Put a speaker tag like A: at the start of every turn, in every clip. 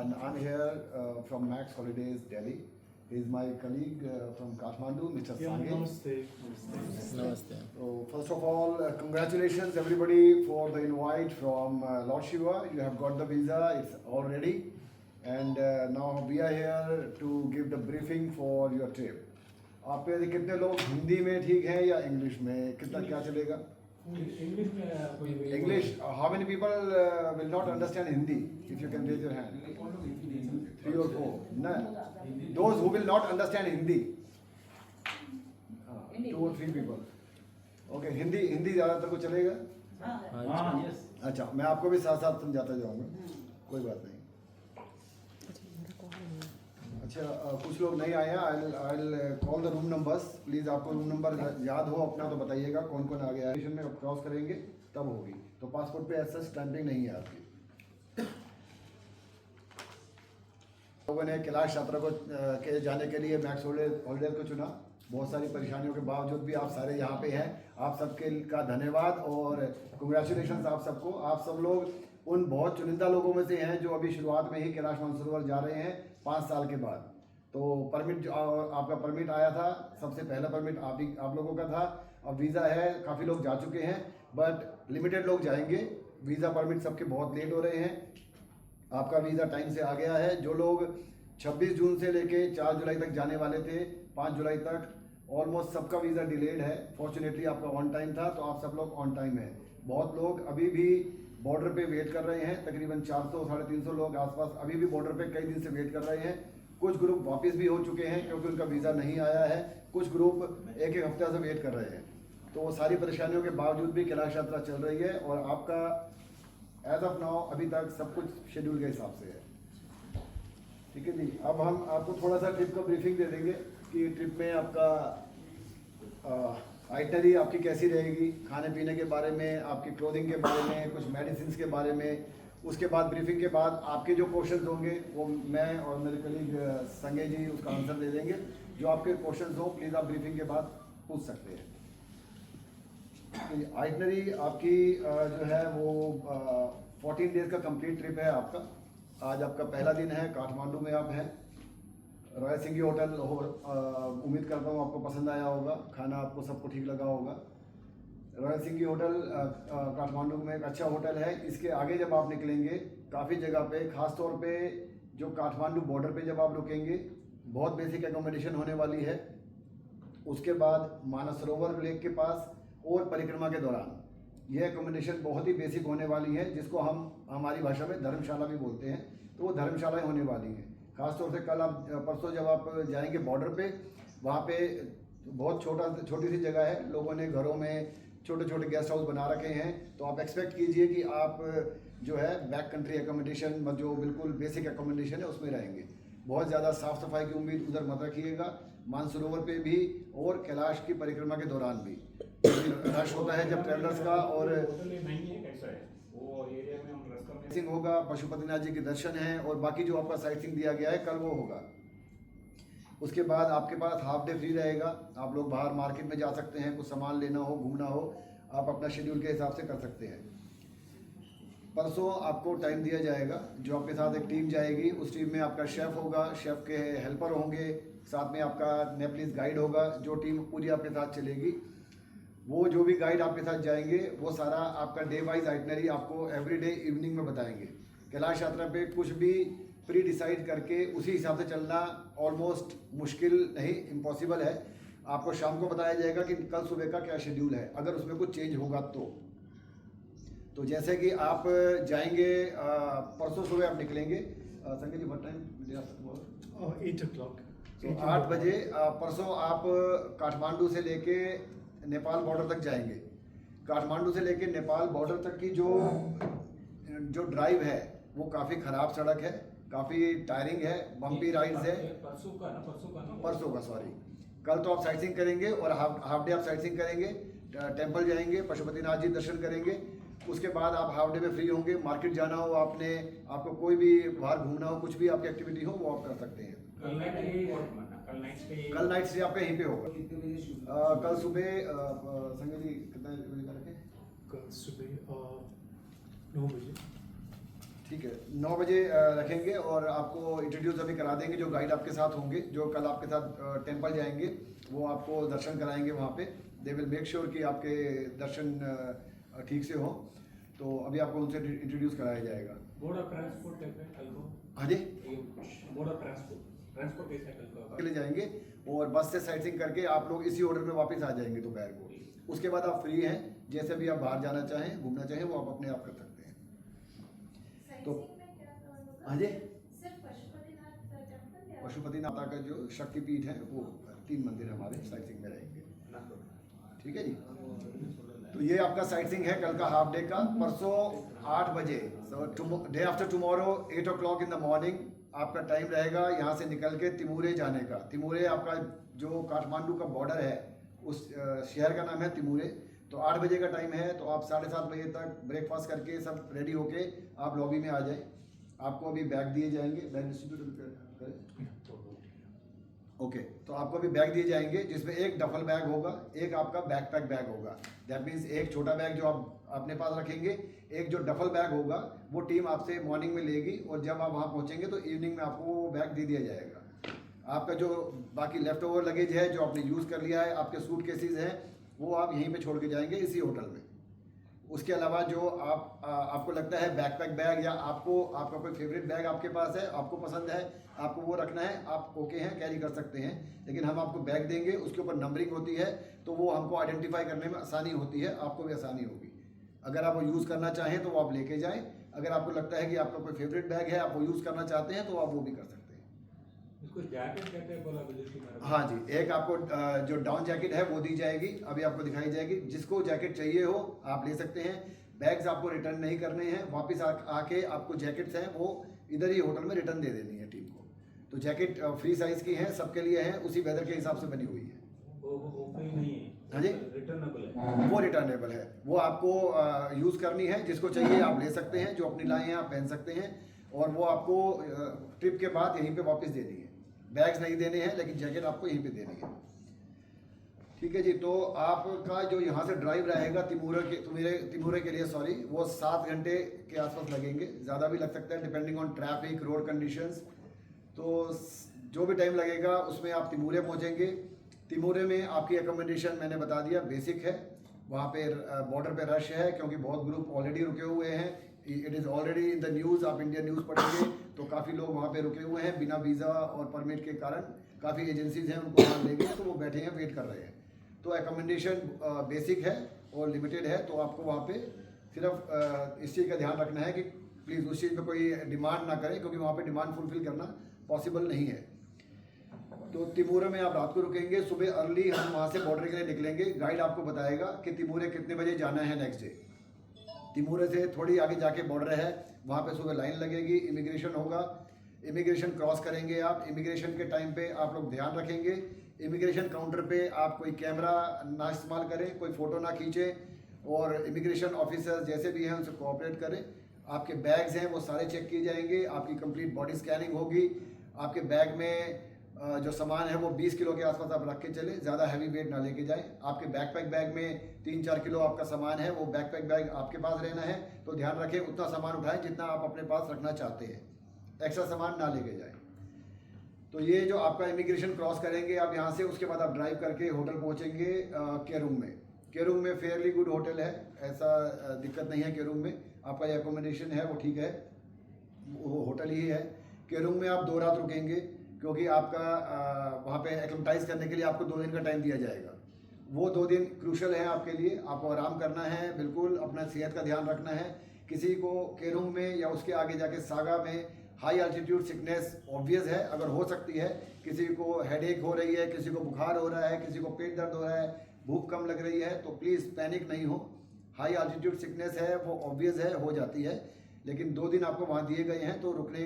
A: and I'm here from Max Holidays, Delhi. He is my colleague from Kathmandu, Mr. Sange.
B: Namaste.
C: Namaste.
A: So first of all, congratulations everybody for the invite from Lord Shiva. You have got the visa, it's all ready. And now we are here to give the briefing for your trip. आप पे कितने लोग हिंदी में ठीक हैं या English में कितना क्या चलेगा?
B: इंग्लिश में कोई
A: English. How many people will not understand Hindi? If you can raise your hand. 3 or 4. No. Those who will not understand Hindi. 2 or 3 people. Okay. Hindi ज़्यादातर को चलेगा?
B: हाँ यस
A: अच्छा, मैं आपको भी साथ साथ समझाता जाऊँगा. कोई बात नहीं. अच्छा, कुछ लोग नहीं आए हैं. I'll call the room numbers. Please आपको रूम नंबर याद हो अपना तो बताइएगा कौन कौन आ गया है. स्टेशन में क्रॉस करेंगे तब होगी. तो पासपोर्ट पे ऐसा स्टैंपिंग नहीं है आपकी. लोगों ने कैलाश यात्रा को के जाने के लिए मैक्स हॉलिडेज को चुना. बहुत सारी परेशानियों के बावजूद भी आप सारे यहाँ पे हैं. आप सबके का धन्यवाद और कांग्रेचुलेशंस आप सबको. आप सब लोग उन बहुत चुनिंदा लोगों में से हैं जो अभी शुरुआत में ही कैलाश मानसरोवर जा रहे हैं 5 साल के बाद. तो परमिट आपका परमिट आया था, सबसे पहला परमिट आप लोगों का था. अब वीज़ा है, काफ़ी लोग जा चुके हैं बट लिमिटेड लोग जाएंगे. वीज़ा परमिट सबके बहुत लेट हो रहे हैं. आपका वीज़ा टाइम से आ गया है. जो लोग 26 जून से लेके 4 जुलाई तक जाने वाले थे, 5 जुलाई तक ऑलमोस्ट सबका वीज़ा डिलेड है. फॉर्चुनेटली आपका ऑन टाइम था तो आप सब लोग ऑन टाइम हैं. बहुत लोग अभी भी बॉर्डर पे वेट कर रहे हैं. तकरीबन 400-350 लोग आसपास अभी भी बॉर्डर पे कई दिन से वेट कर रहे हैं. कुछ ग्रुप वापस भी हो चुके हैं क्योंकि उनका वीज़ा नहीं आया है. कुछ ग्रुप एक हफ्ते से वेट कर रहे हैं. तो सारी परेशानियों के बावजूद भी कैलाश यात्रा चल रही है और आपका एज ऑफ नाउ अभी तक सब कुछ शेड्यूल के हिसाब से है. ठीक है जी. अब हम आपको थोड़ा सा ट्रिप का ब्रीफिंग दे देंगे कि ट्रिप में आपका आइटनरी आपकी कैसी रहेगी, खाने पीने के बारे में, आपकी क्लोथिंग के बारे में, कुछ मेडिसिन के बारे में. उसके बाद ब्रीफिंग के बाद आपके जो क्वेश्चंस होंगे वो मैं और मेरे कलीग संजय जी उसका आंसर दे देंगे. जो आपके क्वेश्चंस हो प्लीज़ आप ब्रीफिंग के बाद पूछ सकते हैं. आइटनरी आपकी जो है वो 14 डेज का कंप्लीट ट्रिप है आपका. आज आपका पहला दिन है. काठमांडू में आप हैं. रॉयल सिंगी होटल उम्मीद करता हूँ आपको पसंद आया होगा. खाना आपको सबको ठीक लगा होगा. रॉयल सिंगी होटल काठमांडू में एक अच्छा होटल है. इसके आगे जब आप निकलेंगे काफ़ी जगह पे, ख़ास तौर पे जो काठमांडू बॉर्डर पे जब आप रुकेंगे बहुत बेसिक एकोमोडेशन होने वाली है. उसके बाद मानसरोवर लेक के पास और परिक्रमा के दौरान यह एकोमोडेशन बहुत ही बेसिक होने वाली है जिसको हम हमारी भाषा में धर्मशाला भी बोलते हैं. तो वो धर्मशालाएँ होने वाली हैं. खासतौर से कल आप परसों जब आप जाएंगे बॉर्डर पे, वहाँ पे बहुत छोटी सी जगह है. लोगों ने घरों में छोटे छोटे गेस्ट हाउस बना रखे हैं. तो आप एक्सपेक्ट कीजिए कि आप जो है बैक कंट्री एकोमोडेशन जो बिल्कुल बेसिक एकोमोडेशन है उसमें रहेंगे. बहुत ज़्यादा साफ़ सफाई की उम्मीद उधर मत रखिएगा. मानसरोवर पे भी और कैलाश की परिक्रमा के दौरान भी रश होता है जब ट्रेवलर्स का. और साइट होगा, पशुपतिनाथ जी के दर्शन हैं और बाकी जो आपका साइट सीइंग दिया गया है कल वो होगा. उसके बाद आपके पास हाफ डे फ्री रहेगा. आप लोग बाहर मार्केट में जा सकते हैं, कुछ सामान लेना हो, घूमना हो, आप अपना शेड्यूल के हिसाब से कर सकते हैं. परसों आपको टाइम दिया जाएगा. जो आपके साथ एक टीम जाएगी उस टीम में आपका शेफ़ होगा, शेफ़ के हेल्पर होंगे, साथ में आपका नेपलीज गाइड होगा. जो टीम पूरी आपके साथ चलेगी वो जो भी गाइड आपके साथ जाएंगे वो सारा आपका डे वाइज आइटनरी आपको एवरी डे इवनिंग में बताएंगे. कैलाश यात्रा पे कुछ भी प्री डिसाइड करके उसी हिसाब से चलना ऑलमोस्ट मुश्किल नहीं, इम्पॉसिबल है. आपको शाम को बताया जाएगा कि कल सुबह का क्या शेड्यूल है. अगर उसमें कुछ चेंज होगा तो जैसे कि आप जाएंगे परसों सुबह आप निकलेंगे. Sanjay ji what time?
B: 8 o'clock.
A: तो 8 बजे परसों आप काठमांडू से लेके नेपाल बॉर्डर तक जाएंगे. काठमांडू से लेके नेपाल बॉर्डर तक की जो ड्राइव है वो काफ़ी ख़राब सड़क है, काफ़ी टायरिंग है, बम्पी राइड्स है. परसों का सॉरी. कल तो आप साइट सीइंग करेंगे और हाफ डे आप साइट सीइंग करेंगे, टेम्पल जाएंगे, पशुपतिनाथ जी दर्शन करेंगे. उसके बाद आप हाफ डे में फ्री होंगे. मार्केट जाना हो आपको कोई भी बाहर घूमना हो, कुछ भी आपकी एक्टिविटी हो वो आप कर सकते हैं. कल नाइट स्टे आपका यहीं पे होगा. कल सुबह संजय जी कितना बजे का रखें?
B: कल सुबह 9 बजे.
A: ठीक है, 9 बजे रखेंगे और आपको इंट्रोड्यूस अभी करा देंगे। जो गाइड आपके साथ होंगे, जो कल आपके साथ टेंपल जाएंगे, वो आपको दर्शन कराएंगे वहाँ पे। दे विल मेक श्योर कि आपके दर्शन ठीक से हों। तो अभी आपको उनसे इंट्रोड्यूस कराया जाएगा।
B: मोड ऑफ ट्रांसपोर्ट कैसे है कल को?
A: हाँ जी,
B: मोड ऑफ ट्रांसपोर्ट कैसे है कल को?
A: के लिए जाएंगे और बस से साइट सीइंग करके आप लोग इसी ऑर्डर में वापस आ जाएंगे दोपहर को। उसके बाद आप फ्री हैं, जैसे भी आप बाहर जाना चाहें, घूमना चाहें, वो आप अपने आप कर सकते हैं। तो हाँ जी, पशुपतिनाथ माता का जो शक्तिपीठ है, वो 3 मंदिर हमारे साइट सीइंग में रहेंगे। ठीक है जी, तो ये आपका साइट सीइंग है कल का हाफ डे का। परसों 8 बजे, day after tomorrow 8 o'clock in the morning आपका टाइम रहेगा यहाँ से निकल के तिमूरे जाने का। तिमूरे आपका जो काठमांडू का बॉर्डर है, उस शहर का नाम है तिमूरे। तो 8 बजे का टाइम है, तो आप 7:30 बजे तक ब्रेकफास्ट करके सब रेडी होके आप लॉबी में आ जाए। आपको अभी बैग दिए जाएंगे, बैग डिस्ट्रीब्यूट करें। ओके, तो आपको अभी बैग दिए जाएंगे जिसमें एक डफल बैग होगा, एक आपका बैकपैक बैग होगा। दैट मीन्स एक छोटा बैग जो आप अपने पास रखेंगे, एक जो डफल बैग होगा वो टीम आपसे मॉर्निंग में लेगी, और जब आप वहाँ पहुँचेंगे तो इवनिंग में आपको वो बैग दे दिया जाएगा। आपका जो बाकी लेफ्ट ओवर लगेज है, जो आपने यूज़ कर लिया है, आपके सूट केसेज हैं, वो आप यहीं पे छोड़ के जाएंगे इसी होटल में। उसके अलावा जो आपको लगता है बैकपैक बैग, या आपका कोई फेवरेट बैग आपके पास है, आपको पसंद है, आपको वो रखना है, आप ओके हैं, कैरी कर सकते हैं। लेकिन हम आपको बैग देंगे, उसके ऊपर नंबरिंग होती है, तो वो हमको आइडेंटिफाई करने में आसानी होती है, आपको भी आसानी होगी। अगर आप वो यूज़ करना चाहें तो वो आप लेके जाएं। अगर आपको लगता है कि आपका कोई फेवरेट बैग है, आप वो यूज़ करना चाहते हैं, तो आप वो भी कर सकते हैं।
B: इसको जैकेट कहते हैं बोला विदेशी में।
A: हाँ जी, एक आपको जो डाउन जैकेट है वो दी जाएगी, अभी आपको दिखाई जाएगी। जिसको जैकेट चाहिए हो आप ले सकते हैं। बैग्स आपको रिटर्न नहीं करने हैं, वापस आके आपको जैकेट्स हैं वो इधर ही होटल में रिटर्न दे देनी है टीम को। तो जैकेट फ्री साइज़ की है, सबके लिए है, उसी वेदर के हिसाब से बनी हुई है।
B: वो फ्री नहीं है।
A: हाँ जी,
B: रिटर्नेबल है।
A: वो रिटर्नेबल है, वो आपको यूज़ करनी है। जिसको चाहिए आप ले सकते हैं, जो अपनी लाए हैं आप पहन सकते हैं, और वो आपको ट्रिप के बाद यहीं पे वापस देनी है। बैग्स नहीं देने हैं, लेकिन जैकेट आपको यहीं पे देनी है। ठीक है जी, तो आपका जो यहाँ से ड्राइव रहेगा तिमूरे के लिए सॉरी, वो 7 घंटे के आसपास लगेंगे। ज़्यादा भी लग सकता है depending on traffic, road conditions. तो जो भी टाइम लगेगा उसमें आप तिमूरे पहुँचेंगे। तिमूरे में आपकी एकोमोडेशन मैंने बता दिया बेसिक है। वहाँ पे बॉर्डर पे रश है, क्योंकि बहुत ग्रुप ऑलरेडी रुके हुए हैं। It is already in the news, आप इंडियन न्यूज़ पढ़ेंगे तो काफ़ी लोग वहाँ पे रुके हुए हैं बिना वीज़ा और परमिट के कारण। काफ़ी एजेंसीज हैं, उनको वहाँ लेंगे, तो वो बैठे हैं, वेट कर रहे हैं। तो एकोमोडेशन बेसिक है और लिमिटेड है, तो आपको वहाँ पे सिर्फ इस चीज़ का ध्यान रखना है कि प्लीज़ उस चीज़ पे कोई डिमांड ना करें, क्योंकि वहाँ पे डिमांड फुलफिल करना पॉसिबल नहीं है। तो तिमूरे में आप रात को रुकेंगे, सुबह अर्ली हम वहाँ से बॉर्डर के लिए निकलेंगे। गाइड आपको बताएगा कि तिमूरे कितने बजे जाना है नेक्स्ट डे। तिमूरे से थोड़ी आगे जाके बॉर्डर है, वहाँ पे सुबह लाइन लगेगी, इमिग्रेशन होगा। इमिग्रेशन क्रॉस करेंगे आप। इमिग्रेशन के टाइम पे आप लोग ध्यान रखेंगे, इमिग्रेशन काउंटर पे आप कोई कैमरा ना इस्तेमाल करें, कोई फ़ोटो ना खींचें, और इमिग्रेशन ऑफिसर जैसे भी हैं उनसे कोऑपरेट करें। आपके बैग्स हैं वो सारे चेक किए जाएंगे, आपकी कंप्लीट बॉडी स्कैनिंग होगी। आपके बैग में जो सामान है वो 20 किलो के आसपास आप रख के चले, ज़्यादा हैवी वेट ना लेके जाएं। आपके बैकपैक बैग में 3-4 किलो आपका सामान है, वो बैकपैक बैग आपके पास रहना है। तो ध्यान रखें उतना सामान उठाएं जितना आप अपने पास रखना चाहते हैं, एक्स्ट्रा सामान ना लेके जाएं। तो ये जो आपका इमिग्रेशन क्रॉस करेंगे आप यहाँ से, उसके बाद आप ड्राइव करके होटल पहुँचेंगे केरुंग में। केरुंग में फेयरली गुड होटल है, ऐसा दिक्कत नहीं है। केरुंग में आपका जो एकोमोडेशन है वो ठीक है, वो होटल ही है। केरुंग में आप 2 रात रुकेंगे, क्योंकि आपका वहाँ पे एक्लेमेटाइज करने के लिए आपको 2 दिन का टाइम दिया जाएगा। वो 2 दिन क्रूशल हैं आपके लिए, आपको आराम करना है, बिल्कुल अपना सेहत का ध्यान रखना है। किसी को केरुंग में या उसके आगे जाके सागा में हाई एल्टीट्यूड सिकनेस ऑब्वियस है, अगर हो सकती है। किसी को हेडेक हो रही है, किसी को बुखार हो रहा है, किसी को पेट दर्द हो रहा है, भूख कम लग रही है, तो प्लीज़ पैनिक नहीं हो। हाई एल्टीट्यूड सिकनेस है वो ऑब्वियस है, हो जाती है, लेकिन 2 दिन आपको वहाँ दिए गए हैं, तो रुकने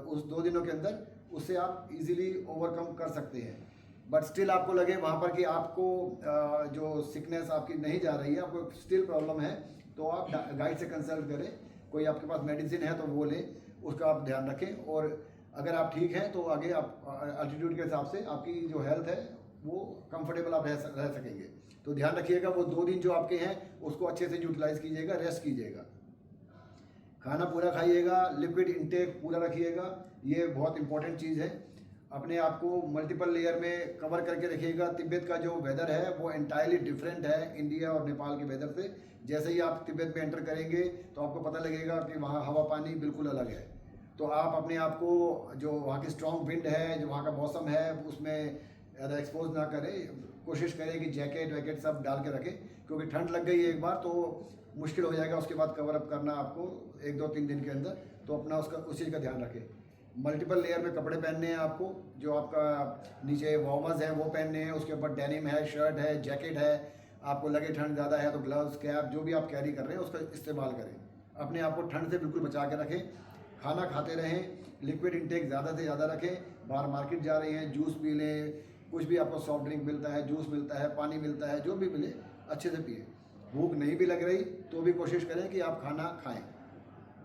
A: उस 2 दिनों के अंदर उससे आप इजीली ओवरकम कर सकते हैं। बट स्टिल आपको लगे वहाँ पर कि आपको जो सिकनेस आपकी नहीं जा रही है, आपको स्टिल प्रॉब्लम है, तो आप गाइड से कंसल्ट करें। कोई आपके पास मेडिसिन है तो वो लें, उसका आप ध्यान रखें। और अगर आप ठीक हैं तो आगे आप अल्टीट्यूड के हिसाब से आपकी जो हेल्थ है वो कंफर्टेबल आप रह सकेंगे। तो ध्यान रखिएगा वो 2 दिन जो आपके हैं उसको अच्छे से यूटिलाइज कीजिएगा, रेस्ट कीजिएगा। खाना पूरा खाइएगा, लिक्विड इंटेक पूरा रखिएगा, ये बहुत इंपॉर्टेंट चीज़ है। अपने आप को मल्टीपल लेयर में कवर करके रखिएगा। तिब्बत का जो वेदर है वो एंटायरली डिफरेंट है इंडिया और नेपाल के वेदर से। जैसे ही आप तिब्बत में एंटर करेंगे तो आपको पता लगेगा कि वहाँ हवा पानी बिल्कुल अलग है। तो आप अपने आप को जो वहाँ की स्ट्रॉन्ग विंड है, जो वहाँ का मौसम है, उसमें एक्सपोज ना करें। कोशिश करें कि जैकेट वैकेट सब डाल के रखें, क्योंकि ठंड लग गई है एक बार तो मुश्किल हो जाएगा उसके बाद कवर अप करना आपको 1-2-3 दिन के अंदर। तो अपना उसका उस चीज़ का ध्यान रखें। मल्टीपल लेयर में कपड़े पहनने हैं आपको। जो आपका नीचे वार्मर्स हैं वो पहनने हैं, उसके ऊपर डेनिम है, शर्ट है, जैकेट है। आपको लगे ठंड ज़्यादा है तो ग्लव्स, कैप, जो भी आप कैरी कर रहे हैं उसका इस्तेमाल करें। अपने आप को ठंड से बिल्कुल बचा के रखें। खाना खाते रहें, लिक्विड इंटेक ज़्यादा से ज़्यादा रखें। बाहर मार्केट जा रहे हैं, जूस पी लें, कुछ भी आपको सॉफ्ट ड्रिंक मिलता है, जूस मिलता है, पानी मिलता है, जो भी मिले अच्छे से पिए। भूख नहीं भी लग रही तो भी कोशिश करें कि आप खाना खाएं,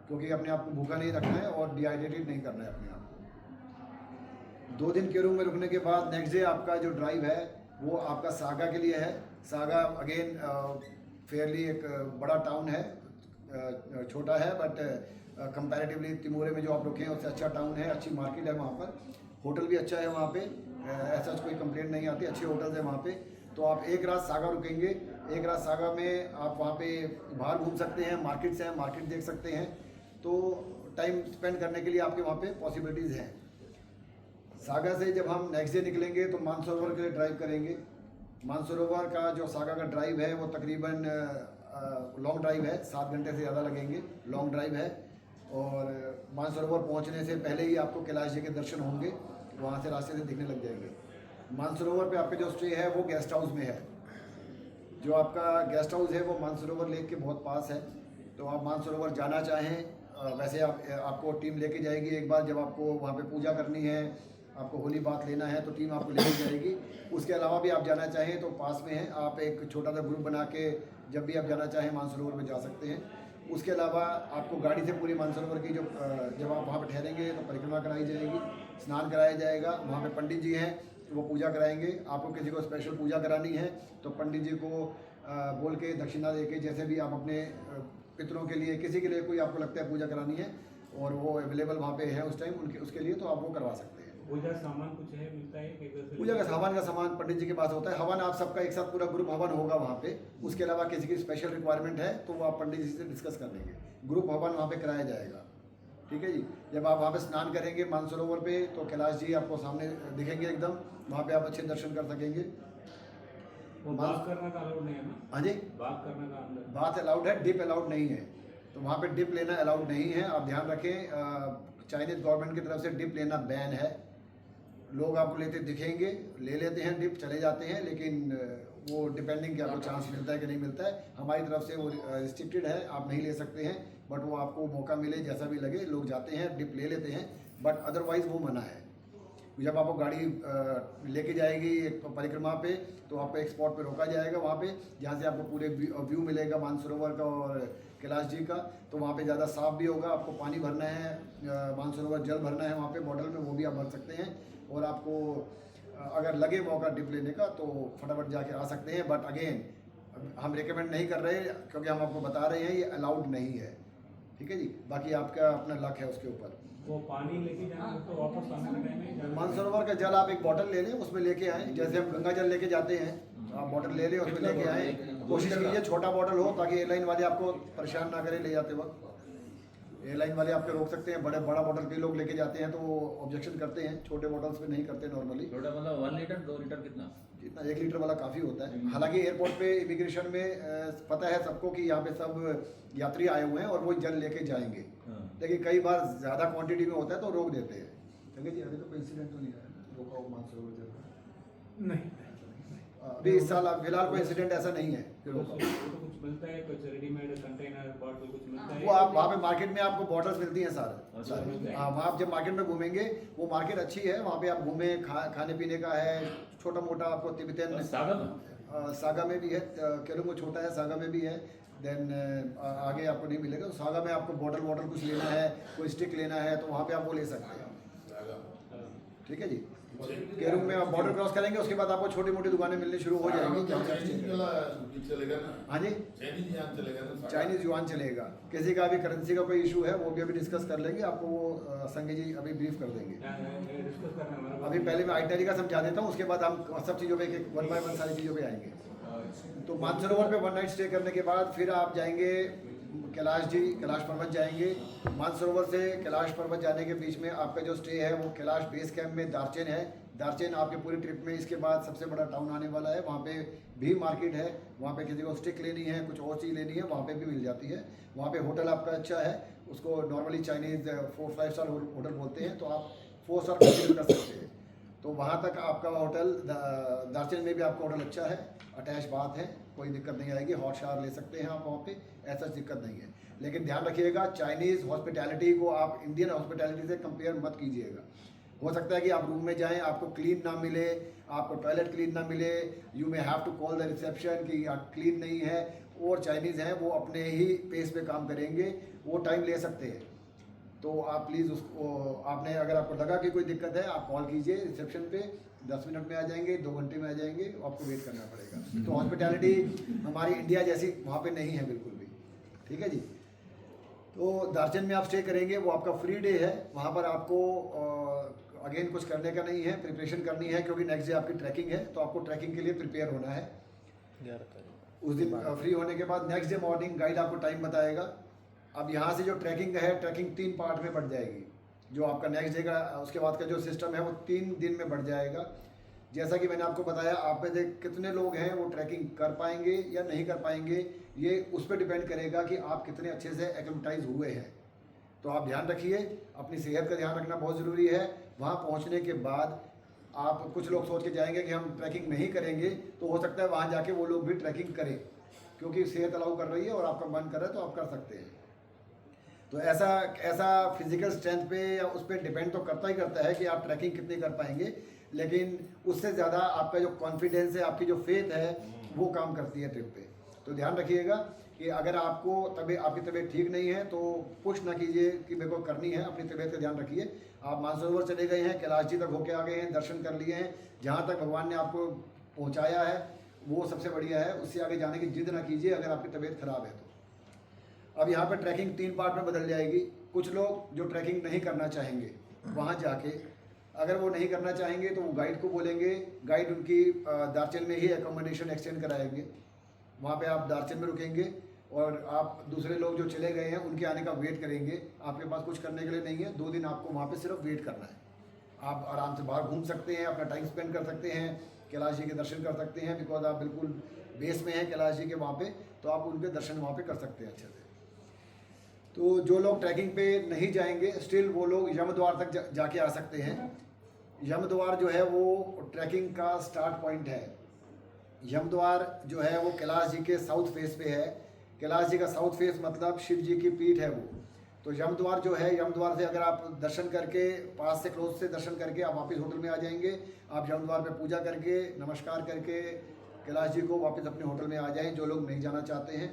A: क्योंकि अपने आप को भूखा नहीं रखना है और डिहाइड्रेटेड नहीं करना है अपने आप को। 2 दिन केरू में रुकने के बाद नेक्स्ट डे आपका जो ड्राइव है वो आपका सागा के लिए है। सागा अगेन फेयरली एक बड़ा टाउन है, छोटा है बट कंपैरेटिवली तिमोरे में जो आप रुके हैं उससे अच्छा टाउन है, अच्छी मार्केट है वहाँ पर। होटल भी अच्छा है वहाँ पे, ऐसा कोई कंप्लेंट नहीं आती, अच्छे होटल्स हैं वहाँ पे। तो आप एक रात सागा रुकेंगे। एक रात सागा में आप वहाँ पे बाहर घूम सकते हैं, मार्केट्स हैं, मार्केट देख सकते हैं। तो टाइम स्पेंड करने के लिए आपके वहाँ पे पॉसिबिलिटीज़ हैं। सागा से जब हम नेक्स्ट डे निकलेंगे तो मानसरोवर के लिए ड्राइव करेंगे। मानसरोवर का जो सागा का ड्राइव है वो तकरीबन लॉन्ग ड्राइव है, 7 घंटे से ज़्यादा लगेंगे, लॉन्ग ड्राइव है। और मानसरोवर पहुंचने से पहले ही आपको कैलाश जी के दर्शन होंगे, वहाँ से रास्ते से दिखने लग जाएंगे। मानसरोवर पे आपका जो स्टे है वो गेस्ट हाउस में है। जो आपका गेस्ट हाउस है वो मानसरोवर लेक के बहुत पास है। तो आप मानसरोवर जाना चाहें वैसे आपको टीम लेके जाएगी। एक बार जब आपको वहाँ पे पूजा करनी है, आपको होली बात लेना है तो टीम आपको लेके जाएगी। उसके अलावा भी आप जाना चाहें तो पास में है, आप एक छोटा सा ग्रुप बना के जब भी आप जाना चाहें मानसरोवर में जा सकते हैं। उसके अलावा आपको गाड़ी से पूरी मानसरोवर की जो जब आप वहाँ पर ठहरेंगे तो परिक्रमा कराई जाएगी, स्नान कराया जाएगा। वहाँ पे पंडित जी हैं वो पूजा कराएंगे। आपको किसी को स्पेशल पूजा करानी है तो पंडित जी को बोल के दक्षिणा दे के, जैसे भी आप अपने पितरों के लिए, किसी के लिए कोई आपको लगता है पूजा करानी है और वो अवेलेबल वहाँ पे है उस टाइम उनके उसके लिए, तो आप वो करवा सकते हैं।
B: पूजा सामान कुछ है मिलता है कि इधर से
A: पूजा का सामान पंडित जी के पास होता है। हवन आप सबका एक साथ पूरा ग्रुप हवन होगा वहाँ पे। उसके अलावा किसी की स्पेशल रिक्वायरमेंट है तो वो आप पंडित जी से डिस्कस कर लेंगे। ग्रुप हवन वहाँ पे कराया जाएगा, ठीक है जी। जब आप वहाँ पे स्नान करेंगे मानसरोवर पे तो कैलाश जी आपको सामने दिखेंगे एकदम, वहाँ पे आप अच्छे दर्शन कर सकेंगे।
B: वो बात करना का अलाउड नहीं है ना?
A: हाँ जी,
B: बात करने का अंदर
A: बात अलाउड है, डिप अलाउड नहीं है। तो वहाँ पे डिप लेना अलाउड नहीं है, आप ध्यान रखें। चाइनीज गवर्नमेंट की तरफ से डिप लेना बैन है। लोग आपको लेते दिखेंगे, ले लेते हैं डिप, चले जाते हैं, लेकिन वो डिपेंडिंग कि आपको चांस मिलता है कि नहीं मिलता है। हमारी तरफ से वो रिस्ट्रिक्टेड है, आप नहीं ले सकते हैं। बट वो आपको मौका मिले जैसा भी लगे, लोग जाते हैं डिप ले लेते हैं, बट अदरवाइज़ वो मना है। जब आपको गाड़ी लेके जाएगी एक परिक्रमा पे तो आपको एक स्पॉट पे रोका जाएगा वहाँ पे, जहाँ से आपको पूरे व्यू मिलेगा मानसरोवर का और कैलाश जी का। तो वहाँ पे ज़्यादा साफ भी होगा। आपको पानी भरना है, मानसरोवर जल भरना है वहाँ पे बॉटल में, वो भी आप भर सकते हैं। और आपको अगर लगे मौका डिप लेने का तो फटाफट जाके आ सकते हैं। बट अगेन हम रिकमेंड नहीं कर रहे क्योंकि हम आपको बता रहे हैं ये अलाउड नहीं है, ठीक है जी। बाकी आपका अपना लक है उसके ऊपर।
B: वो पानी लेके जाना तो वापस आने का टाइम है।
A: मानसरोवर का जल आप एक बोतल ले लें, उसमें लेके आएँ। जैसे हम गंगा जल लेके जाते हैं तो आप बोतल ले लें, उसमें लेके आएँ। कोशिश कीजिए छोटा बोतल हो ताकि एयरलाइन वाले आपको परेशान ना करें ले जाते वक्त। एयरलाइन वाले आपको रोक सकते हैं। बड़ा बोतल कई लोग लेके जाते हैं तो वो ऑब्जेक्शन करते हैं, छोटे बोतल्स में नहीं करते नॉर्मली।
C: छोटा मतलब 1 लीटर 2 लीटर कितना?
A: जितना 1 लीटर वाला काफ़ी होता है। हालांकि एयरपोर्ट पे इमिग्रेशन में पता है सबको कि यहाँ पे सब यात्री आए हुए हैं और वो जल लेके जाएंगे। लेकिन कई बार ज़्यादा क्वांटिटी में होता है तो रोक देते हैं। ठीक है जी, अभी तो कोई इंसिडेंट तो नहीं है रोका हो मानसरोवर जल?
B: नहीं,
A: अभी इस साल फिलहाल कोई इंसिडेंट ऐसा नहीं है कि
B: तो
A: रोका।
B: कुछ मिलता है, कुछ रेडीमेड कंटेनर बॉटल कुछ मिलता है।
A: वो आप वहाँ पे मार्केट में आपको बॉटल्स मिलती हैं सारे।
B: अच्छा।
A: हाँ, वहाँ आप जब मार्केट में घूमेंगे वो मार्केट अच्छी है, वहाँ पे आप घूमें, खाने पीने का है, छोटा मोटा आपको तिब्बतन सागा में भी है, केलू में छोटा है, सागा में भी है। देन आगे आपको नहीं मिलेगा। तो सागा में आपको बॉटल कुछ लेना है, कोई स्टिक लेना है तो वहाँ पे आप वो ले सकते हैं, ठीक है जी। केरुंग में आप बॉर्डर क्रॉस करेंगे, उसके बाद आपको छोटी मोटी दुकानें मिलनी शुरू हो जाएंगी जहाँ से आप stay करें।
D: चलेगा ना,
A: हाँ जी,
D: चाइनीज यान चलेगा ना,
A: चाइनीज युआन चलेगा। किसी का भी करेंसी का कोई इशू है वो भी अभी डिस्कस कर लेंगे, आपको वो संजय जी अभी ब्रीफ कर देंगे।
B: डिस्कस करना है हमारा।
A: अभी पहले मैं आइटनरी का समझा देता हूँ, उसके बाद हम सब चीज़ों पे एक वन बाय वन सारी चीज़ों पे आएंगे। तो मानसरोवर पे वन नाइट स्टे करने के बाद फिर आप जाएंगे कैलाश जी, कैलाश पर्वत जाएंगे। मानसरोवर से कैलाश पर्वत जाने के बीच में आपका जो स्टे है वो कैलाश बेस कैंप में दार्चेन है। दार्चेन आपके पूरी ट्रिप में इसके बाद सबसे बड़ा टाउन आने वाला है। वहाँ पे भी मार्केट है, वहाँ पे किसी को स्टिक लेनी है, कुछ और चीज़ लेनी है, वहाँ पे भी मिल जाती है। वहाँ पे होटल आपका अच्छा है, उसको नॉर्मली चाइनीज़ 4-5 स्टार होटल बोलते हैं, तो आप 4 स्टार कंसिडर कर सकते हैं। तो वहाँ तक आपका होटल दार्चेन में भी आपका होटल अच्छा है, अटैच बात है, कोई दिक्कत नहीं आएगी। हॉट शावर ले सकते हैं आप वहाँ पे, ऐसा दिक्कत नहीं है। लेकिन ध्यान रखिएगा, चाइनीज़ हॉस्पिटैलिटी को आप इंडियन हॉस्पिटैलिटी से कंपेयर मत कीजिएगा। हो सकता है कि आप रूम में जाएं, आपको क्लीन ना मिले, आपको टॉयलेट क्लीन ना मिले, you may have to call the reception कि क्लीन नहीं है। और चाइनीज़ हैं वो अपने ही पेस पे काम करेंगे, वो टाइम ले सकते हैं। तो आप प्लीज़ उसको, आपने अगर आपको लगा कि कोई दिक्कत है आप कॉल कीजिए रिसेप्शन पे, 10 मिनट में आ जाएंगे, 2 घंटे में आ जाएंगे, आपको वेट करना पड़ेगा। तो हॉस्पिटैलिटी हमारी इंडिया जैसी वहाँ पे नहीं है बिल्कुल भी, ठीक है जी। तो दार्चेन में आप स्टे करेंगे, वो आपका फ्री डे है। वहाँ पर आपको अगेन कुछ करने का नहीं है, प्रिपरेशन करनी है, क्योंकि नेक्स्ट डे आपकी ट्रैकिंग है, तो आपको ट्रैकिंग के लिए प्रिपेयर होना है। उस दिन फ्री होने के बाद नेक्स्ट डे मॉर्निंग गाइड आपको टाइम बताएगा। अब यहाँ से जो ट्रैकिंग है, ट्रैकिंग 3 पार्ट में बढ़ जाएगी। जो आपका नेक्स्ट डे का उसके बाद का जो सिस्टम है वो 3 दिन में बढ़ जाएगा। जैसा कि मैंने आपको बताया, आप में से कितने लोग हैं वो ट्रैकिंग कर पाएंगे या नहीं कर पाएंगे, ये उस पर डिपेंड करेगा कि आप कितने अच्छे से एक्लेमेटाइज हुए हैं। तो आप ध्यान रखिए, अपनी सेहत का ध्यान रखना बहुत ज़रूरी है। वहाँ पहुँचने के बाद आप, कुछ लोग सोच के जाएंगे कि हम ट्रैकिंग नहीं करेंगे, तो हो सकता है वहाँ जाके वो लोग भी ट्रैकिंग करें, क्योंकि सेहत अलाउ कर रही है और आपका मन कर रहा है तो आप कर सकते हैं। तो ऐसा फिजिकल स्ट्रेंथ पे या उस पर डिपेंड तो करता ही करता है कि आप ट्रैकिंग कितनी कर पाएंगे, लेकिन उससे ज़्यादा आपका जो कॉन्फिडेंस है, आपकी जो फेथ है, वो काम करती है ट्रिप पे। तो ध्यान रखिएगा कि अगर आपकी तबीयत ठीक नहीं है तो पुश ना कीजिए कि मेरे को करनी है, अपनी तबीयत का ध्यान रखिए। आप मानसरोवर चले गए हैं, कैलाश जी तक होके आ गए हैं, दर्शन कर लिए हैं, जहाँ तक भगवान ने आपको पहुँचाया है वो सबसे बढ़िया है। उससे आगे जाने की जिद ना कीजिए अगर आपकी तबीयत खराब है तो। अब यहाँ पर ट्रैकिंग 3 पार्ट में बदल जाएगी। कुछ लोग जो ट्रैकिंग नहीं करना चाहेंगे, वहाँ जाके अगर वो नहीं करना चाहेंगे तो वो गाइड को बोलेंगे, गाइड उनकी दार्चेन में ही एकोमोडेशन एक्सटेंड कराएंगे। वहाँ पे आप दार्चेन में रुकेंगे और आप दूसरे लोग जो चले गए हैं उनके आने का वेट करेंगे। आपके पास कुछ करने के लिए नहीं है, 2 दिन आपको वहाँ पे सिर्फ वेट करना है। आप आराम से बाहर घूम सकते हैं, अपना टाइम स्पेंड कर सकते हैं, कैलाश जी के दर्शन कर सकते हैं, बिकॉज आप बिल्कुल बेस में हैं कैलाश जी के वहाँ पे, तो आप उनके दर्शन वहाँ पे कर सकते हैं अच्छे से। तो जो लोग ट्रैकिंग पे नहीं जाएंगे, स्टिल वो लोग यमद्वार तक जाके आ सकते हैं। यमद्वार जो है वो ट्रैकिंग का स्टार्ट पॉइंट है। यमद्वार जो है वो कैलाश जी के साउथ फेस पे है। कैलाश जी का साउथ फेस मतलब शिव जी की पीठ है वो। तो यमद्वार जो है, यमद्वार से अगर आप दर्शन करके, पास से क्लोज से दर्शन करके आप वापस होटल में आ जाएंगे। आप यमद्वार पे पूजा करके, नमस्कार करके कैलाश जी को वापस अपने होटल में आ जाएं, जो लोग नहीं जाना चाहते हैं।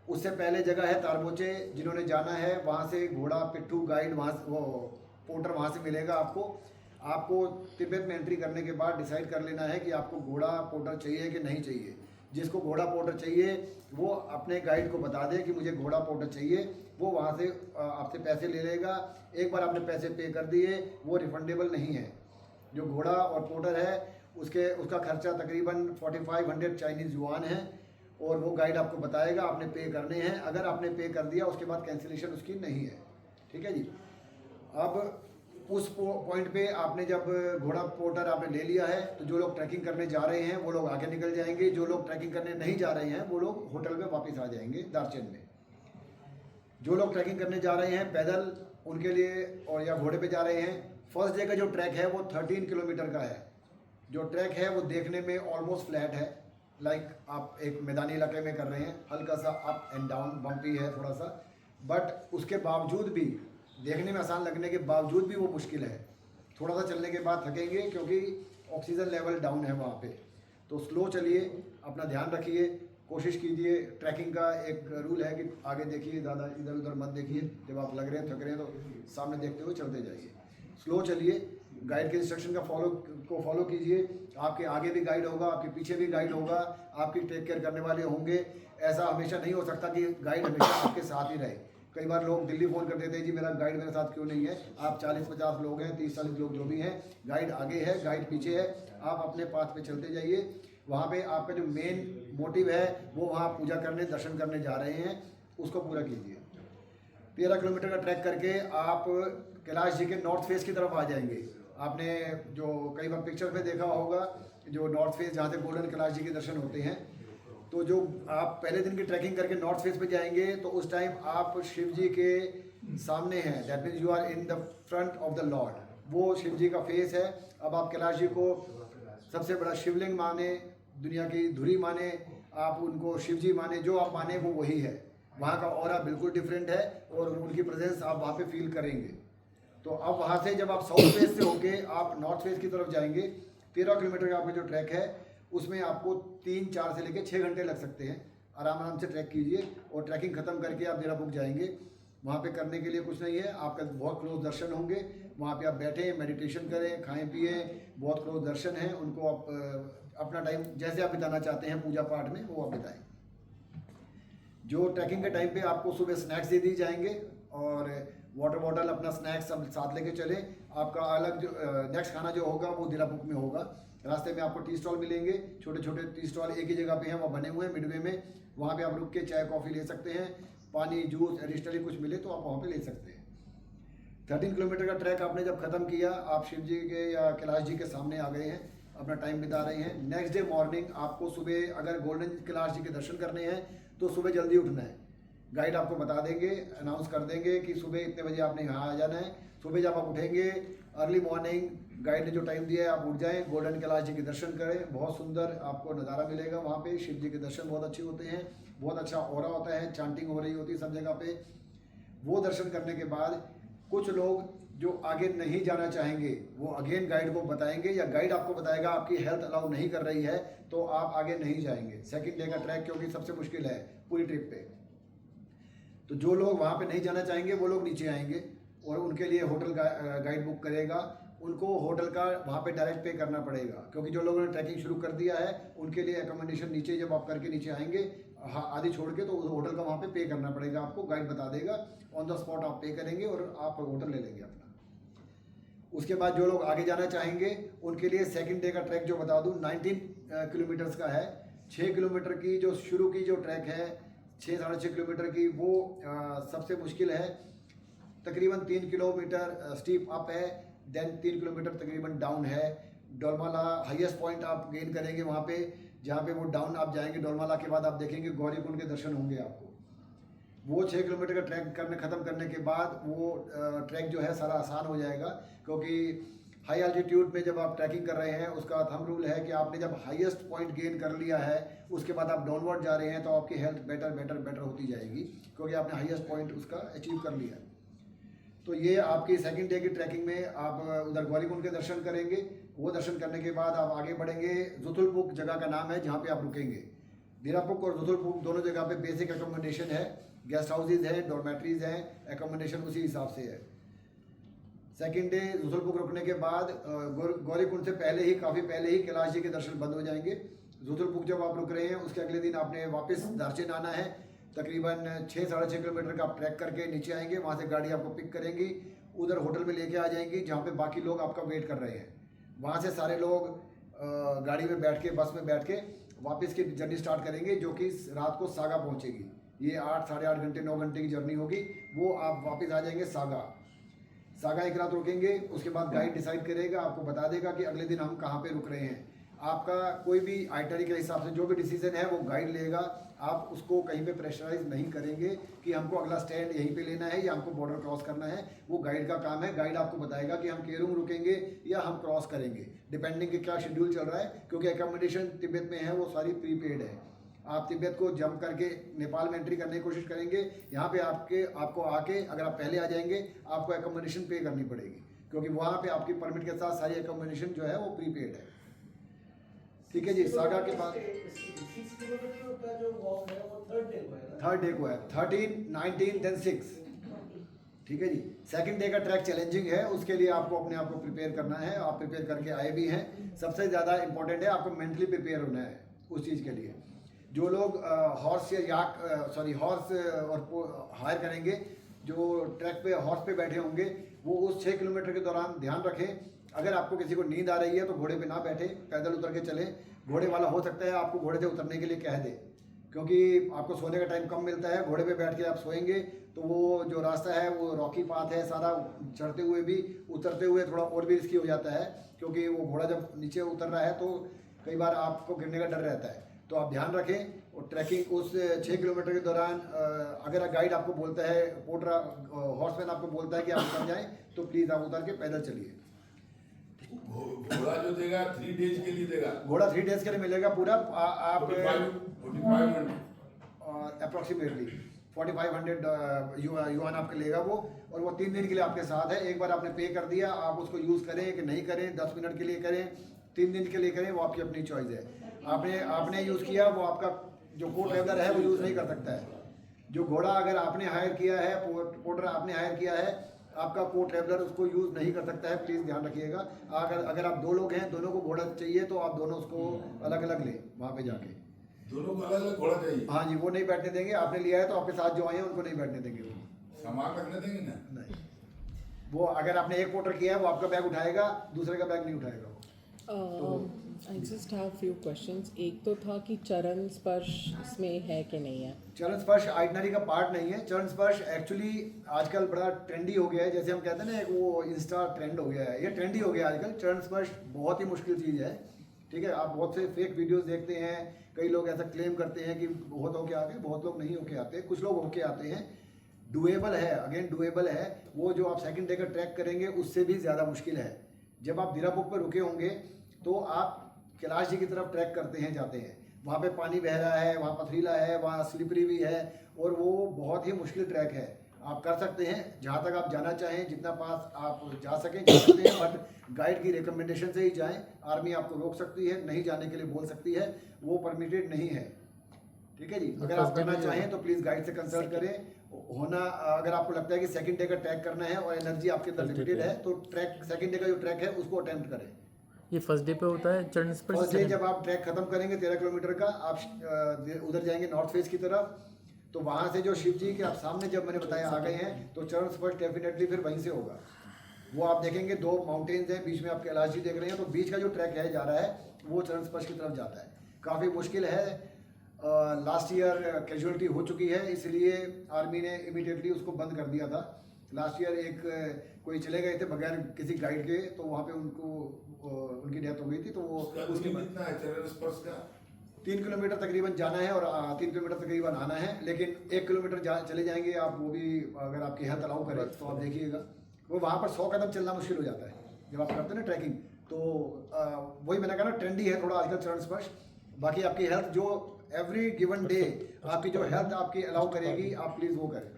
A: उससे पहले जगह है तारबोचे, जिन्होंने जाना है वहाँ से घोड़ा, पिट्ठू, गाइड, वहाँ से वो पोर्टर वहाँ से मिलेगा आपको तिब्बत में एंट्री करने के बाद डिसाइड कर लेना है कि आपको घोड़ा पोर्टर चाहिए कि नहीं चाहिए। जिसको घोड़ा पोर्टर चाहिए वो अपने गाइड को बता दे कि मुझे घोड़ा पोर्टर चाहिए, वो वहाँ से आपसे पैसे ले लेगा। एक बार आपने पैसे पे कर दिए वो रिफंडेबल नहीं है। जो घोड़ा और पोर्टर है उसका खर्चा तकरीबन 4500 चाइनीज़ युआन है, और वो गाइड आपको बताएगा आपने पे करने हैं। अगर आपने पे कर दिया उसके बाद कैंसिलेशन उसकी नहीं है, ठीक है जी। अब उस पॉइंट पे आपने जब घोड़ा पोर्टर आपने ले लिया है, तो जो लोग ट्रैकिंग करने जा रहे हैं वो लोग आगे निकल जाएंगे, जो लोग ट्रैकिंग करने नहीं जा रहे हैं वो लोग होटल में वापस आ जाएंगे दार्चेन में। जो लोग ट्रैकिंग करने जा रहे हैं पैदल, उनके लिए, और या घोड़े पे जा रहे हैं, फर्स्ट डे का जो ट्रैक है वो 13 किलोमीटर का है। जो ट्रैक है वो देखने में ऑलमोस्ट फ्लैट है, लाइक आप एक मैदानी इलाके में कर रहे हैं, हल्का सा अप एंड डाउन बम्पी है थोड़ा सा, बट उसके बावजूद भी, देखने में आसान लगने के बावजूद भी वो मुश्किल है। थोड़ा सा चलने के बाद थकेंगे क्योंकि ऑक्सीजन लेवल डाउन है वहाँ पे। तो स्लो चलिए, अपना ध्यान रखिए, कोशिश कीजिए। ट्रैकिंग का एक रूल है कि आगे देखिए, ज़्यादा इधर उधर मत देखिए। जब आप लग रहे हैं, थक रहे हैं, तो सामने देखते हुए चलते जाइए, स्लो चलिए। गाइड के इंस्ट्रक्शन का फॉलो कीजिए। आपके आगे भी गाइड होगा, आपके पीछे भी गाइड होगा, आपकी टेक केयर करने वाले होंगे। ऐसा हमेशा नहीं हो सकता कि गाइड हमेशा आपके साथ ही रहे। कई बार लोग दिल्ली फ़ोन कर देते हैं, जी मेरा गाइड मेरे साथ क्यों नहीं है। आप 40-50 लोग हैं, 30-40 लोग जो भी हैं, गाइड आगे है, गाइड पीछे है, आप अपने पाथ पे चलते जाइए। वहाँ पे आपका जो मेन मोटिव है वो वहाँ पूजा करने, दर्शन करने जा रहे हैं, उसको पूरा कीजिए। 13 किलोमीटर का ट्रैक करके आप कैलाश जी के नॉर्थ फेस की तरफ आ जाएंगे। आपने जो कई बार पिक्चर में देखा होगा, जो नॉर्थ फेस जहाँ से गोल्डन कैलाश जी के दर्शन होते हैं, तो जो आप पहले दिन की ट्रैकिंग करके नॉर्थ फेस पे जाएंगे तो उस टाइम आप शिव जी के सामने हैं। That means you are in the front of the lord. वो शिव जी का फेस है। अब आप कैलाश जी को सबसे बड़ा शिवलिंग माने, दुनिया की धुरी माने, आप उनको शिव जी माने, जो आप माने वो वही है। वहाँ का ऑरा बिल्कुल डिफरेंट है और उनकी प्रेजेंस आप वहाँ पे फील करेंगे। तो अब वहाँ से जब आप साउथ फेस से होके आप नॉर्थ फेस की तरफ जाएंगे, 13 किलोमीटर का आपका जो ट्रैक है उसमें आपको 3-4 से लेकर 6 घंटे लग सकते हैं। आराम से ट्रैक कीजिए और ट्रैकिंग खत्म करके आप देहराबुक जाएंगे। वहाँ पे करने के लिए कुछ नहीं है, आपका बहुत क्लोज दर्शन होंगे। वहाँ पे आप बैठें, मेडिटेशन करें, खाएं पिएं, बहुत क्लोज दर्शन है। उनको आप अपना टाइम जैसे आप बिताना चाहते हैं पूजा पाठ में वो आप बिताएं। जो ट्रैकिंग के टाइम पे आपको सुबह स्नैक्स दे दी जाएंगे और वाटर बॉटल अपना स्नैक्स सब साथ लेके चले। आपका अलग जो नेक्स्ट खाना जो होगा वो देहराबुक में होगा। रास्ते में आपको टी स्टॉल मिलेंगे, छोटे छोटे टी स्टॉल एक ही जगह पे हैं, वो बने हुए हैं मिडवे में। वहाँ पे आप रुक के चाय कॉफ़ी ले सकते हैं, पानी जूस एडिशनली कुछ मिले तो आप वहाँ पे ले सकते हैं। 13 किलोमीटर का ट्रैक आपने जब ख़त्म किया, आप शिव जी के या कैलाश जी के सामने आ गए हैं, अपना टाइम बिता रहे हैं। नेक्स्ट डे मॉर्निंग आपको सुबह अगर गोल्डन कैलाश जी के दर्शन करने हैं तो सुबह जल्दी उठना है। गाइड आपको बता देंगे, अनाउंस कर देंगे कि सुबह इतने बजे आपने यहाँ आ जाना है। सुबह जब आप उठेंगे अर्ली मॉर्निंग, गाइड ने जो टाइम दिया है आप उठ जाएं, गोल्डन कैलाश जी के दर्शन करें। बहुत सुंदर आपको नज़ारा मिलेगा वहाँ पे। शिव जी के दर्शन बहुत अच्छे होते हैं, बहुत अच्छा ऑरा होता है, चांटिंग हो रही होती है सब जगह पे। वो दर्शन करने के बाद कुछ लोग जो आगे नहीं जाना चाहेंगे वो अगेन गाइड को बताएंगे या गाइड आपको बताएगा आपकी हेल्थ अलाउ नहीं कर रही है तो आप आगे नहीं जाएंगे। सेकंड डे का ट्रैक क्योंकि सबसे मुश्किल है पूरी ट्रिप पे, तो जो लोग वहाँ पे नहीं जाना चाहेंगे वो लोग नीचे आएंगे और उनके लिए होटल गाइड बुक करेगा। उनको होटल का वहाँ पे डायरेक्ट पे करना पड़ेगा, क्योंकि जो लोगों ने ट्रैकिंग शुरू कर दिया है उनके लिए एकोमोडेशन नीचे जब आप करके नीचे आएंगे आदि छोड़ के, तो होटल का वहाँ पे पे करना पड़ेगा आपको। गाइड बता देगा, ऑन द स्पॉट आप पे करेंगे और आप होटल ले लेंगे अपना। उसके बाद जो लोग आगे जाना चाहेंगे उनके लिए सेकंड डे का ट्रैक जो बता दूं 19 किलोमीटर्स का है। 6 किलोमीटर की जो शुरू की जो ट्रैक है 6-6.5 किलोमीटर की, वो सबसे मुश्किल है। तकरीबन 3 किलोमीटर स्टीप अप है, देन 3 किलोमीटर तकरीबन डाउन है। डोलमाला हाईएस्ट पॉइंट आप गेन करेंगे वहाँ पे, जहाँ पे वो डाउन आप जाएंगे। डोलमाला के बाद आप देखेंगे गौरीकुंड के दर्शन होंगे आपको। वो 6 किलोमीटर का ट्रैक खत्म करने के बाद वो ट्रैक जो है सारा आसान हो जाएगा, क्योंकि हाई एल्टीट्यूड में जब आप ट्रैकिंग कर रहे हैं उसका थंब रूल है कि आपने जब हाईएस्ट पॉइंट गेन कर लिया है उसके बाद आप डाउनवर्ड जा रहे हैं तो आपकी हेल्थ बेटर होती जाएगी, क्योंकि आपने हाईएस्ट पॉइंट उसका अचीव कर लिया। तो ये आपकी सेकंड डे की ट्रैकिंग में आप उधर गौरीकुंड के दर्शन करेंगे। वो दर्शन करने के बाद आप आगे बढ़ेंगे। जुथुलपुक जगह का नाम है जहाँ पे आप रुकेंगे। देहरापुक और जुथुलपुक दोनों जगह पे बेसिक एकोमोडेशन है, गेस्ट हाउसेज हैं, डॉर्मेट्रीज हैं, एकोमोडेशन उसी हिसाब से है। सेकंड डे जुथुलपुक रुकने के बाद गौरीकुंड से पहले ही काफ़ी पहले ही कैलाश जी के दर्शन बंद हो जाएंगे। जुथुलपुक जब आप रुक रहे हैं उसके अगले दिन आपने वापस दार्जिन आना है। तकरीबन 6-6.5 किलोमीटर का आप ट्रैक करके नीचे आएंगे, वहाँ से गाड़ी आपको पिक करेंगी, उधर होटल में लेके आ जाएंगी जहाँ पे बाकी लोग आपका वेट कर रहे हैं। वहाँ से सारे लोग गाड़ी में बैठ के, बस में बैठ के वापस की जर्नी स्टार्ट करेंगे, जो कि रात को सागा पहुँचेगी। ये 8-8.5 घंटे 9 घंटे की जर्नी होगी। वो आप वापस आ जाएंगे सागा एक रात रुकेंगे। उसके बाद गाइड डिसाइड करेगा, आपको बता देगा कि अगले दिन हम कहाँ पे रुक रहे हैं। आपका कोई भी आइटनरी के हिसाब से जो भी डिसीजन है वो गाइड लेगा। आप उसको कहीं पे प्रेशराइज नहीं करेंगे कि हमको अगला स्टैंड यहीं पे लेना है या हमको बॉर्डर क्रॉस करना है। वो गाइड का काम है। गाइड आपको बताएगा कि हम केरुंग रुकेंगे या हम क्रॉस करेंगे, डिपेंडिंग कि क्या शेड्यूल चल रहा है, क्योंकि एकोमोडेशन तिब्बत में है वो सारी प्रीपेड है। आप तिब्बत को जंप करके नेपाल में एंट्री करने की कोशिश करेंगे, यहाँ पे आपको आके अगर आप पहले आ जाएंगे आपको एकोमोडेशन पे करनी पड़ेगी, क्योंकि वहाँ पे आपकी परमिट के साथ सारी एकोमोडेशन जो है वो प्रीपेड है। ठीक है जी। सागा के बाद
D: 6 किलोमीटर का जो वॉक है वो थर्ड डे को है ना?
A: थर्ड डे को है, 13, 19 देन 6। ठीक है जी। सेकंड डे का ट्रैक चैलेंजिंग है, उसके लिए आपको अपने आप को प्रिपेयर करना है। आप प्रिपेयर करके आए भी हैं। सबसे ज़्यादा इंपॉर्टेंट है आपको मेंटली प्रिपेयर होना है उस चीज़ के लिए। जो लोग हॉर्स या हॉर्स और हायर करेंगे, जो ट्रैक पे हॉर्स पे बैठे होंगे, वो उस 6 किलोमीटर के दौरान ध्यान रखें, अगर आपको किसी को नींद आ रही है तो घोड़े पे ना बैठे, पैदल उतर के चलें। घोड़े वाला हो सकता है आपको घोड़े से उतरने के लिए कह दे, क्योंकि आपको सोने का टाइम कम मिलता है। घोड़े पे बैठ के आप सोएंगे तो वो जो रास्ता है वो रॉकी पाथ है सारा, चढ़ते हुए भी उतरते हुए थोड़ा और भी रिस्की हो जाता है, क्योंकि वो घोड़ा जब नीचे उतर रहा है तो कई बार आपको गिरने का डर रहता है। तो आप ध्यान रखें। और ट्रैकिंग उस 6 किलोमीटर के दौरान अगर गाइड आपको बोलता है, पोटरा हॉर्समैन आपको बोलता है कि आप उतर जाएं, तो प्लीज़ आप उतर के पैदल चलिए।
E: घोड़ा जो देगा 3 डेज के लिए देगा।
A: घोड़ा 3 डेज के लिए मिलेगा पूरा। आप
E: 45
A: अप्रोक्सीमेटली 4500 युआन आपके लेगा वो, और वो 3 दिन के लिए आपके साथ है। एक बार आपने पे कर दिया, आप उसको यूज़ करें कि नहीं करें, 10 मिनट के लिए करें, 3 दिन के लिए करें, वो आपकी अपनी चॉइस है। आपने यूज़ किया, वो आपका जो को ट्रैवलर है वो यूज़ नहीं कर सकता है। जो घोड़ा अगर आपने हायर किया है, पोर्टर आपने हायर किया है, आपका को ट्रैवलर उसको यूज़ नहीं कर सकता है। प्लीज़ ध्यान रखिएगा। अगर आप 2 लोग हैं, दोनों को घोड़ा चाहिए, तो आप दोनों उसको अलग अलग लें वहाँ पे जाके।
E: दोनों को अलग अलग घोड़ा चाहिए।
A: हाँ जी, वो नहीं बैठने देंगे। आपने लिया है तो आपके साथ जो आए हैं उनको नहीं बैठने देंगे वो।
E: सामान रखने देंगे ना?
A: नहीं, वो अगर आपने एक पोर्टर किया है वो आपका बैग उठाएगा, दूसरे का बैग नहीं उठाएगा वो।
F: I just have few questions. एक तो था कि चरण स्पर्श इसमें है कि नहीं है?
A: चरण स्पर्श आइटनरी का पार्ट नहीं है। चरण स्पर्श एक्चुअली आजकल बड़ा ट्रेंडी हो गया है, जैसे हम कहते हैं ना, एक वो इंस्टा ट्रेंड हो गया है, ये ट्रेंडी हो गया है आजकल। चरण स्पर्श बहुत ही मुश्किल चीज़ है, ठीक है। आप बहुत से फेक वीडियोस देखते हैं, कई लोग ऐसा क्लेम करते हैं कि बहुत होके आते हैं, बहुत लोग नहीं होके आते, कुछ लोग होके आते हैं। डुएबल है, अगेन डुएबल है। वो जो आप सेकंड डे का ट्रैक करेंगे उससे भी ज़्यादा मुश्किल है। जब आप दिरापुक पर रुके होंगे तो आप कैलाश जी की तरफ ट्रैक करते हैं, जाते हैं, वहाँ पे पानी बह रहा है, वहाँ पथरीला है, वहाँ स्लिपरी भी है, और वो बहुत ही मुश्किल ट्रैक है। आप कर सकते हैं, जहाँ तक आप जाना चाहें, जितना पास आप जा सकें जा सकते हैं, बट गाइड की रिकमेंडेशन से ही जाएं। आर्मी आपको रोक सकती है, नहीं जाने के लिए बोल सकती है, वो परमिटेड नहीं है, ठीक है जी। अगर आप करना चाहें तो प्लीज़ गाइड से कंसल्ट करें। होना, अगर आपको लगता है कि सेकंड डे का ट्रैक करना है और एनर्जी आपके अंदर लिमिटेड है, तो ट्रैक सेकंड डे का जो ट्रैक है उसको अटेम्प्ट करें।
G: ये फर्स्ट डे पे होता है चरण स्पर्श?
A: फर्स्ट डे जब आप ट्रैक खत्म करेंगे 13 किलोमीटर का, आप उधर जाएंगे नॉर्थ फेस की तरफ, तो वहाँ से जो शिव जी के आप सामने जब मैंने बताया आ गए हैं, तो चरण स्पर्श डेफिनेटली फिर वहीं से होगा। वो आप देखेंगे 2 माउंटेन्स हैं, बीच में आप कैलाश जी देख रहे हैं, तो बीच का जो ट्रैक है जा रहा है वो चरण स्पर्श की तरफ जाता है। काफ़ी मुश्किल है। लास्ट ईयर कैजुअलिटी हो चुकी है, इसलिए आर्मी ने इमीडिएटली उसको बंद कर दिया था। लास्ट ईयर एक कोई चले गए थे बगैर किसी गाइड के, तो वहाँ पे उनकी डेथ हो गई थी। तो वो
E: उसके कितना है चरण स्पर्श का?
A: 3 किलोमीटर तकरीबन जाना है और 3 किलोमीटर तकरीबन आना है, लेकिन 1 किलोमीटर चले जाएंगे आप, वो भी अगर आपकी हेल्थ अलाउ करे तो आप देखिएगा। वो वहाँ पर 100 कदम चलना मुश्किल हो जाता है जब आप करते हैं ना ट्रैकिंग। तो वही मैंने कहा ना, ट्रेंडी है थोड़ा आजकल चरण स्पर्श। बाकी आपकी हेल्थ जो एवरी गिवन डे आपकी जो हेल्थ आपकी अलाउ करेगी, आप प्लीज़ वो करें।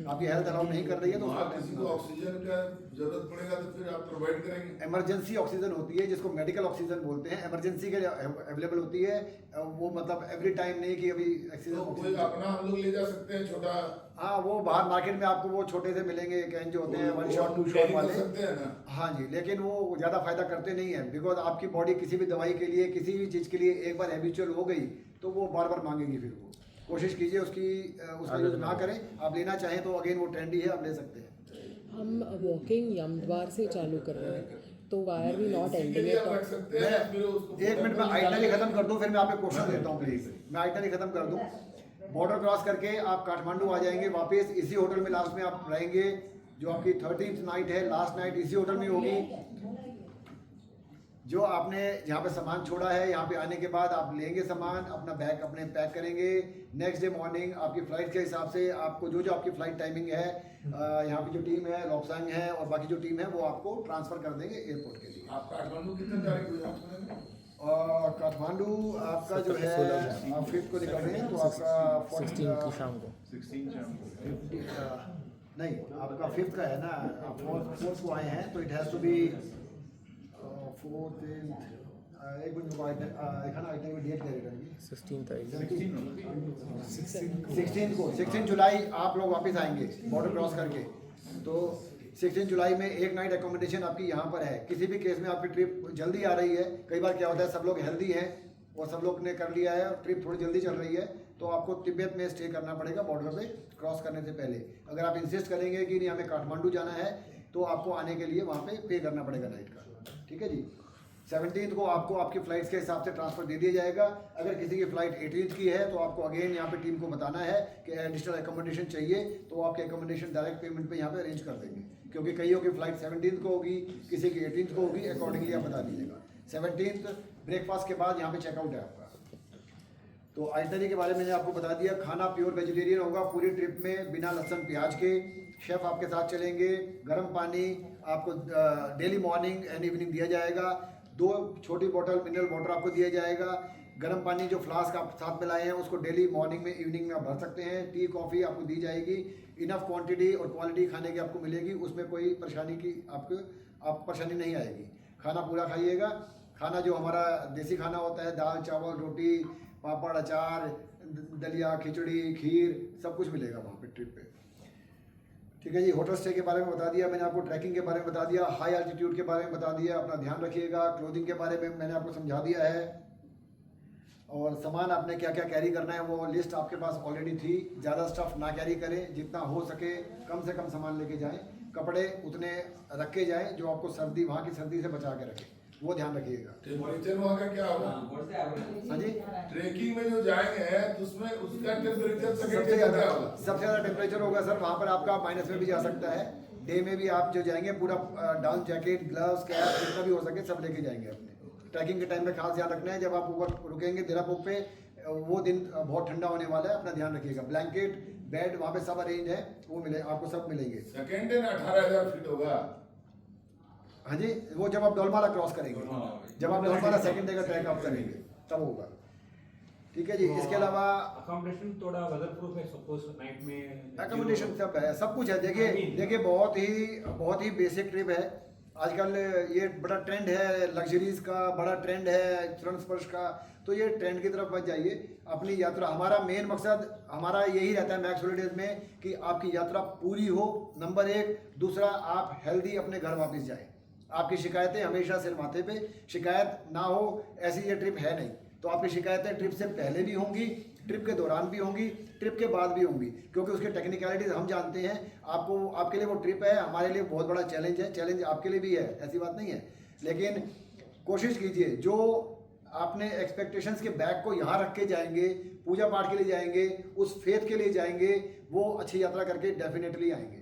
A: आपकी हेल्थ अलाउ नहीं कर रही है तो
E: वहाँ किसी को ऑक्सीजन का जरूरत पड़ेगा तो फिर आप प्रोवाइड करेंगे?
A: इमरजेंसी ऑक्सीजन होती है, जिसको मेडिकल ऑक्सीजन बोलते हैं, इमरजेंसी के लिए अवेलेबल होती है वो, मतलब एवरी टाइम नहीं कि अभी
E: तो कोई अपना हम लोग ले जा सकते हैं छोटा?
A: हाँ, वो बाहर मार्केट में आपको वो छोटे से मिलेंगे कैन जो होते हैं 1 शॉट 2 शॉट वाले,
E: सकते हैं ना?
A: हाँ जी, लेकिन वो ज़्यादा फायदा करते नहीं है, बिकॉज आपकी बॉडी किसी भी दवाई के लिए, किसी भी चीज़ के लिए एक बार हैबिचुअल हो गई तो वो बार बार मांगेगी। फिर वो कोशिश कीजिए उसका यूज़ ना करें। आप लेना चाहें तो अगेन वो ट्रेंडी है, आप ले सकते हैं।
F: हम वॉकिंग यमद्वार से चालू कर रहे हैं, तो why are we not ending it?
A: मैं 1 मिनट में आइटनरी खत्म कर दूं, फिर मैं आपको क्वेश्चन देता हूं प्लीज। मैं आइटनरी खत्म कर दूं। बॉर्डर क्रॉस करके आप काठमांडू आ जाएंगे वापस, इसी होटल में लास्ट में आप रहेंगे। जो आपकी 13th नाइट है, लास्ट नाइट इसी होटल में होगी। जो आपने यहाँ पे सामान छोड़ा है, यहाँ पे आने के बाद आप लेंगे सामान, अपना बैग अपने पैक करेंगे। नेक्स्ट डे मॉर्निंग आपकी फ़्लाइट के हिसाब से आपको जो आपकी फ़्लाइट टाइमिंग है, यहाँ की जो टीम है, लॉपसांग है और बाकी जो टीम है, वो आपको ट्रांसफ़र कर देंगे एयरपोर्ट के लिए।
E: आप काठमांडू कितने तारीख को जाएंगे?
A: और काठमांडू आपका जो है आप 5th को निकल रहे हैं, तो आपका
G: 16 की शाम को।
A: नहीं, आपका 5th का है ना, आप 4th को आए हैं, तो it has to be 4th। एक मिनट को आइटम डेट क्या रहेगी?
G: 16 तारीख
A: 16 जुलाई आप लोग वापस आएंगे बॉर्डर क्रॉस करके। तो 16 जुलाई में एक नाइट एकोमोडेशन आपकी यहाँ पर है। किसी भी केस में आपकी ट्रिप जल्दी आ रही है, कई बार क्या होता है सब लोग हेल्दी हैं और सब लोग ने कर लिया है और ट्रिप थोड़ी जल्दी चल रही है, तो आपको तिब्बत में स्टे करना पड़ेगा बॉर्डर पे क्रॉस करने से पहले। अगर आप इंसिस्ट करेंगे कि नहीं हमें काठमांडू जाना है, तो आपको आने के लिए वहाँ पे करना पड़ेगा नाइट का। ठीक है जी। 17 को आपको आपकी फ़्लाइट्स के हिसाब से ट्रांसफ़र दे दिया जाएगा। अगर किसी की फ़्लाइट 18 की है तो आपको अगेन यहाँ पे टीम को बताना है कि एडिशनल एकोमोडेशन चाहिए, तो आपके एकोमोडेशन डायरेक्ट पेमेंट पे यहाँ पे अरेंज कर देंगे, क्योंकि कईयों की फ़्लाइट 17 को होगी, किसी की 18 को होगी, अकॉर्डिंगली आप बता दीजिएगा। 17 ब्रेकफास्ट के बाद यहाँ पे चेकआउट है आपका। तो आइटनरी के बारे में मैंने आपको बता दिया। खाना प्योर वेजिटेरियन होगा पूरी ट्रिप में, बिना लहसुन प्याज के। शेफ़ आपके साथ चलेंगे। गर्म पानी आपको डेली मॉर्निंग एंड इवनिंग दिया जाएगा। 2 छोटी बोतल मिनरल वाटर आपको दिया जाएगा। गर्म पानी जो फ्लास्क आप साथ में लाए हैं उसको डेली मॉर्निंग में इवनिंग में आप भर सकते हैं। टी कॉफ़ी आपको दी जाएगी। इनफ क्वांटिटी और क्वालिटी खाने की आपको मिलेगी, उसमें कोई परेशानी की आपको परेशानी नहीं आएगी। खाना पूरा खाइएगा। खाना जो हमारा देसी खाना होता है, दाल चावल रोटी पापड़ अचार दलिया खिचड़ी खीर सब कुछ मिलेगा वहाँ पे ट्रिप पे। ठीक है जी। होटल स्टे के बारे में बता दिया मैंने आपको, ट्रैकिंग के बारे में बता दिया, हाई एल्टीट्यूड के बारे में बता दिया, अपना ध्यान रखिएगा। क्लोथिंग के बारे में मैंने आपको समझा दिया है, और सामान आपने क्या क्या कैरी करना है वो लिस्ट आपके पास ऑलरेडी थी। ज़्यादा स्टफ़ ना कैरी करें, जितना हो सके कम से कम सामान लेके जाएं। कपड़े उतने रख के जाएं जो आपको सर्दी वहाँ की सर्दी से बचा के रखें, वो ध्यान रखिएगा।
E: टेम्परेचर वहाँ का क्या होगा?
A: हाँ जी।
E: ट्रेकिंग में जो जाएंगे तो उसमें उसका टेम्परेचर
A: सबसे ज़्यादा टेम्परेचर होगा सर वहाँ पर आपका माइनस में भी जा सकता है। डे में भी आप जो जाएंगे पूरा डाउन जैकेट ग्लव्स कैप जितना भी हो सके सब लेके जाएंगे अपने। ट्रैकिंग के टाइम में खास ध्यान रखना है, जब आप ऊपर रुकेंगे दिरापुक पे वो दिन बहुत ठंडा होने वाला है, अपना ध्यान रखिएगा। ब्लैंकेट बेड वहाँ पे सब अरेंज है, वो मिले आपको सब मिलेंगे।
E: सेकेंड डे 18,000 फीट होगा।
A: हाँ जी, वो जब आप डोलमाला क्रॉस करेंगे, जब आप डोलमाला सेकंड डे का ट्रैक आप करेंगे तब होगा। ठीक है जी। इसके अलावा
B: अकोमोडेशन थोड़ा वेदर प्रूफ है, सपोज नाइट में
A: अकोमोडेशन सब है, सब कुछ है। देखिए बहुत ही बेसिक ट्रिप है। आजकल ये बड़ा ट्रेंड है, लग्जरीज का बड़ा ट्रेंड है, चरण स्पर्श का, तो ये ट्रेंड की तरफ मत जाइए। अपनी यात्रा, हमारा मेन मकसद हमारा यही रहता है मैक्स हॉलिडेज में कि आपकी यात्रा पूरी हो, नंबर 1। दूसरा, आप हेल्दी अपने घर वापस जाएं। आपकी शिकायतें हमेशा सिर माथे पे, शिकायत ना हो ऐसी ये ट्रिप है नहीं। तो आपकी शिकायतें ट्रिप से पहले भी होंगी, ट्रिप के दौरान भी होंगी, ट्रिप के बाद भी होंगी, क्योंकि उसके टेक्निकलिटीज हम जानते हैं। आपके लिए वो ट्रिप है, हमारे लिए बहुत बड़ा चैलेंज है। चैलेंज आपके लिए भी है, ऐसी बात नहीं है, लेकिन कोशिश कीजिए जो आपने एक्सपेक्टेशंस के बैग को यहाँ रख के जाएंगे, पूजा पाठ के लिए जाएंगे, उस फेथ के लिए जाएंगे, वो अच्छी यात्रा करके डेफिनेटली आएंगे।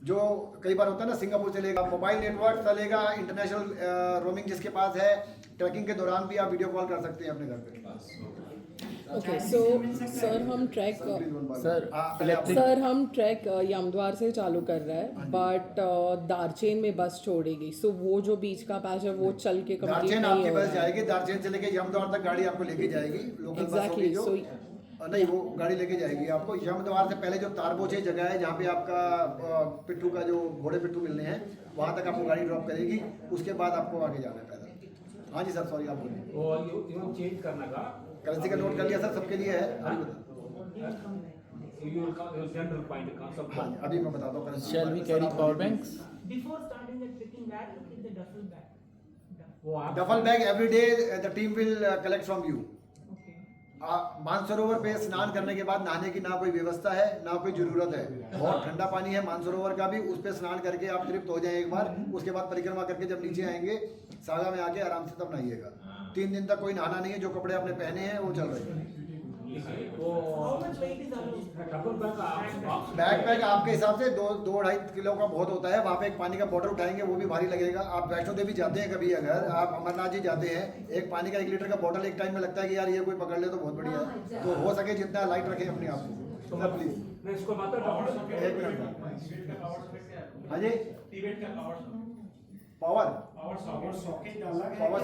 A: जो कई बार होता है ना, सिंगापुर चलेगा, मोबाइल नेटवर्क चलेगा, इंटरनेशनल रोमिंग जिसके पास है, ट्रैकिंग के दौरान भी आप वीडियो कॉल कर सकते हैं अपने घर पे।
F: ओके, सो सर हम ट्रैक यमद्वार से चालू कर रहे हैं, बट दारचेन में बस छोड़ेगी। सो वो जो बीच का पैच है वो चल के कंप्लीट
A: दारचेन
F: नहीं
A: आपकी
F: होगा।
A: बस जाएगी, दारचेन से लेके यमद्वार तक गाड़ी आपको लेके जाएगी। लोकल बस होगी जो, नहीं वो गाड़ी लेके जाएगी आपको। यमद्वार से पहले जो तारबोचे जगह है जहाँ पे आपका पिट्ठू का जो घोड़े पिट्ठू मिलने हैं, वहाँ तक आपको गाड़ी ड्रॉप करेगी। उसके बाद आपको आगे जाना है पैदल। हाँ जी सर, सॉरी आप बोलिए।
B: वो इवन चेंज करना का
A: करेंसी का नोट कर लिया सर, सबके लिए है।
B: General point concept.
A: हाँ अभी मैं बताता हूँ currency.
G: Shall we carry power banks?
D: Before starting the trekking bag, keep the duffel bag.
B: वो आप
A: duffel bag every day the team will collect from you.
D: Okay.
A: Mansarovar पे स्नान करने के बाद नहाने की ना कोई व्यवस्था है ना कोई जरूरत है। बहुत ठंडा पानी है मानसरोवर का भी, उस पे स्नान करके आप तृप्त हो जाए एक बार। उसके बाद परिक्रमा करके जब नीचे आएंगे सागा में आके आराम से तब नहाइएगा। 3 दिन तक कोई नहाना नहीं है, जो कपड़े आपने पहने हैं वो चल रहे हैं।
B: वो
D: How much weight is allowed?
B: Double bag
A: bag pack आपके हिसाब से 2-2.5 किलो का बहुत होता है। वहाँ पे एक पानी का बॉटल उठाएंगे वो भी भारी लगेगा। आप वैष्णो देवी जाते हैं कभी, अगर आप अमरनाथ जी जाते हैं, एक पानी का 1 लीटर का बॉटल एक टाइम में लगता है कि यार ये कोई पकड़ ले तो बहुत बढ़िया है। तो हो सके जितना लाइट रखें अपने आप को सर प्लीज।
B: मैं इसको मात्र
A: एक मिनट। हाँ जी, पावर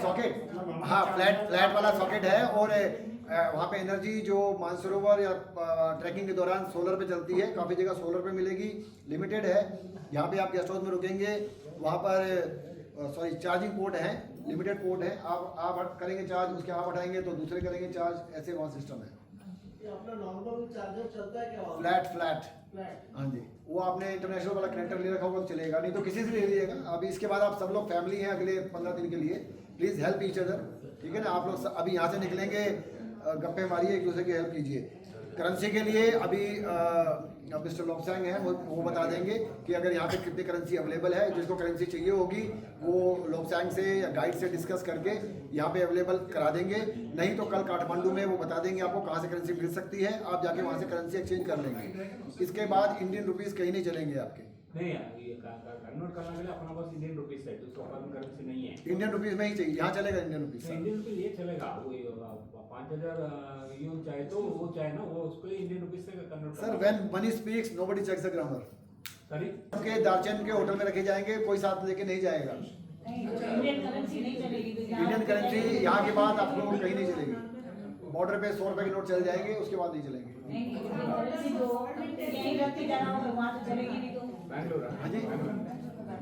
A: सॉकेट, हाँ फ्लैट वाला सॉकेट है। और वहाँ पे एनर्जी जो मानसरोवर या ट्रैकिंग के दौरान सोलर पे चलती है, काफ़ी जगह सोलर पे मिलेगी, लिमिटेड है। यहाँ पे आप गेस्ट हाउस में रुकेंगे, वहाँ पर चार्जिंग पोर्ट है, लिमिटेड पोर्ट है। आप करेंगे चार्ज, उसके आप हटाएंगे तो दूसरे करेंगे चार्ज, ऐसे वहाँ सिस्टम है।
H: अपना नॉर्मल चार्जर चलता है क्या?
A: Flat flat
H: flat.
A: हाँ जी, वो आपने इंटरनेशनल वाला कनेक्टर ले रखा होगा तो चलेगा, नहीं तो किसी से ले लीजिएगा। अभी इसके बाद आप सब लोग फैमिली हैं अगले 15 दिन के लिए, प्लीज़ हेल्प ईच अदर, ठीक है ना। आप लोग अभी यहाँ से निकलेंगे, गप्पे मारिए, एक दूसरे की हेल्प कीजिए। करेंसी के लिए अभी मिस्टर लोबसैंग हैं, वो बता देंगे कि अगर यहाँ पे कितनी करेंसी अवेलेबल है। जिसको करेंसी चाहिए होगी वो लोबसैंग से या गाइड से डिस्कस करके यहाँ पे अवेलेबल करा देंगे, नहीं तो कल काठमांडू में वो बता देंगे आपको कहाँ से करेंसी मिल सकती है, आप जाके वहाँ से करेंसी एक्सचेंज कर लेंगे। इसके बाद इंडियन रुपीज़ कहीं नहीं चलेंगे आपके।
B: नहीं यार, ये कन्वर्ट करने के लिए अपना पास इंडियन रुपीस है, दूसरा फॉरेन करेंसी नहीं है।
A: इंडियन रुपीज़ में ही चाहिए, यहाँ चलेगा इंडियन रुपीज़।
B: इंडियन रुपीस ये चलेगा, वो 5000 यून चाहे तो वो चाहे ना, वो उसको इंडियन रुपीस से convert.
A: Sir when money speaks nobody checks the grammar.
B: Sorry,
A: के दार्चन के होटल में रखे जाएंगे, कोई साथ लेके नहीं जाएगा।
D: इंडियन करेंसी नहीं चलेगी तो
A: इंडियन करेंसी यहाँ के बाद आप लोगों को कहीं नहीं चलेगी। बॉर्डर पे 100 रुपए के नोट चल जाएंगे, उसके बाद नहीं चलेंगे।
D: करेंसी तो यहीं रख के जाना होगा, वहाँ तो चलेगी नहीं। तो
B: बैंगलोर
A: हाँ जी,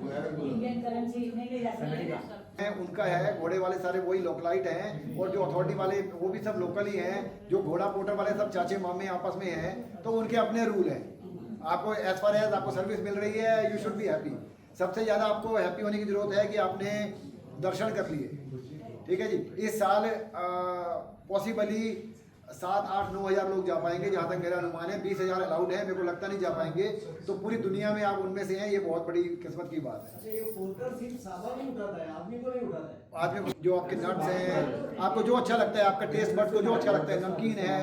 D: इंडियन करेंसी नहीं ले जा सकते।
A: उनका है, घोड़े वाले सारे वही लोकलाइट हैं, और जो अथॉरिटी वाले वो भी सब लोकल ही हैं। जो घोड़ा पोटर वाले सब चाचे मामे आपस में हैं, तो उनके अपने रूल हैं। आपको एज फार एज आपको सर्विस मिल रही है, यू शुड बी हैप्पी। सबसे ज़्यादा आपको हैप्पी होने की जरूरत है कि आपने दर्शन कर लिए, ठीक है जी। इस साल पॉसिबली 7, 8, 9 हज़ार लोग जा पाएंगे, जहाँ तक मेरा अनुमान है। 20,000 अलाउड है, मेरे को लगता नहीं जा पाएंगे। तो पूरी दुनिया में आप उनमें से हैं, ये बहुत बड़ी किस्मत की बात है।
H: अच्छा, ये फोल्डर सिर्फ सामान ही उठाता है, आदमी को नहीं उठाता है।
A: आदमी को जो आपके नट्स हैं, आपको जो अच्छा लगता है, आपका टेस्ट बड्स को जो अच्छा लगता है, नमकीन है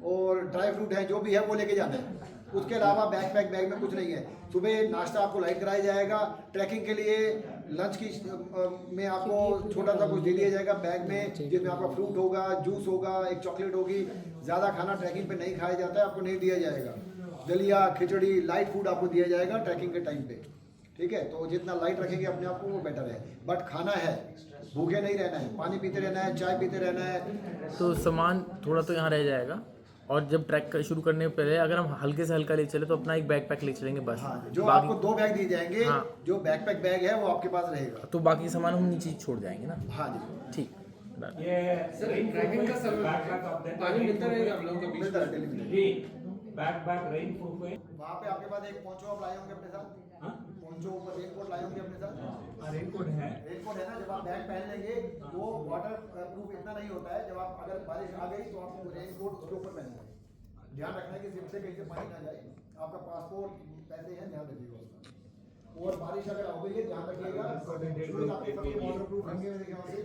A: और ड्राई फ्रूट है, जो भी है वो लेके जाना है। उसके अलावा बैग में कुछ नहीं है। सुबह नाश्ता आपको लाइट कराया जाएगा। ट्रैकिंग के लिए लंच की में आपको छोटा सा कुछ दे दिया जाएगा बैग में, जिसमें आपका फ्रूट होगा, जूस होगा, एक चॉकलेट होगी। ज़्यादा खाना ट्रैकिंग पे नहीं खाया जाता है, आपको नहीं दिया जाएगा। दलिया, खिचड़ी, लाइट फूड आपको दिया जाएगा ट्रैकिंग के टाइम पे, ठीक है। तो जितना लाइट रखेंगे अपने आप को वो बेटर है। बट खाना है, भूखे नहीं रहना है, पानी पीते रहना है, चाय पीते रहना है।
G: तो सामान थोड़ा तो यहाँ रह जाएगा, और जब ट्रैक शुरू करने से पहले अगर हम हल्के से हल्का ले चले तो अपना एक बैकपैक ले चलेंगे बस।
A: हाँ, जो
G: बाकी-
A: आपको 2 बैग दिए जाएंगे,
G: हाँ।
A: जो बैकपैक बैग है वो आपके पास रहेगा।
G: तो बाकी सामान हम नीचे छोड़ जाएंगे ना।
A: हाँ जी,
G: ठीक।
B: ये ड्राइविंग का समय पानी मिलता रहेगा आप लोगों को
A: मिलता है डेली मिलता है।
B: जी, बैक रेन प्रूफ है।
A: वहाँ पे आपके पास एक पोंचो आप लाए होंगे अपने साथ,
B: हाँ,
A: पोंचो ऊपर रेनकोट लाए होंगे अपने साथ।
B: रेनकोट है।
A: रेनकोट है ना, जब आप बैग पहन लेंगे वो वाटर प्रूफ इतना नहीं होता है। जब आप अगर बारिश आ गई तो आप रेनकोट उसके ऊपर पहनेंगे। ध्यान रखना है कि जिप से कहीं से पानी ना जाए। आपका पासपोर्ट, पैसे हैं, ध्यान रखिएगा उसका। और बारिश अगर हो गई है, ध्यान रखिएगा। शूज आपके सबके वाटर प्रूफ होंगे मेरे ख्याल से।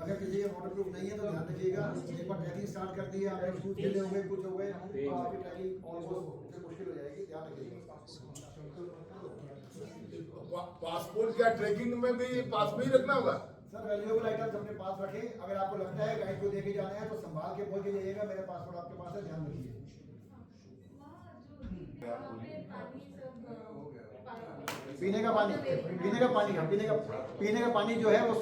A: अगर किसी के वाटर प्रूफ नहीं है तो ध्यान रखिएगा। एक बार ट्रैकिंग स्टार्ट कर दी है, आपके शूज गिले हो गए, कुछ हो गए, तो आपकी ट्रैकिंग ऑलमोस्ट मुश्किल हो जाएगी। ध्यान रखिएगा।
E: पासपोर्ट क्या ट्रैकिंग में भी पास में ही रखना होगा?
A: सर वैल्यूएबल आइटम्स अपने पास रखें। अगर आपको लगता है गाइड को देके जाना है तो संभाल के बोल के जाइएगा, मेरा पासपोर्ट आपके पास है, ध्यान रखिए। पीने का पानी जो है वो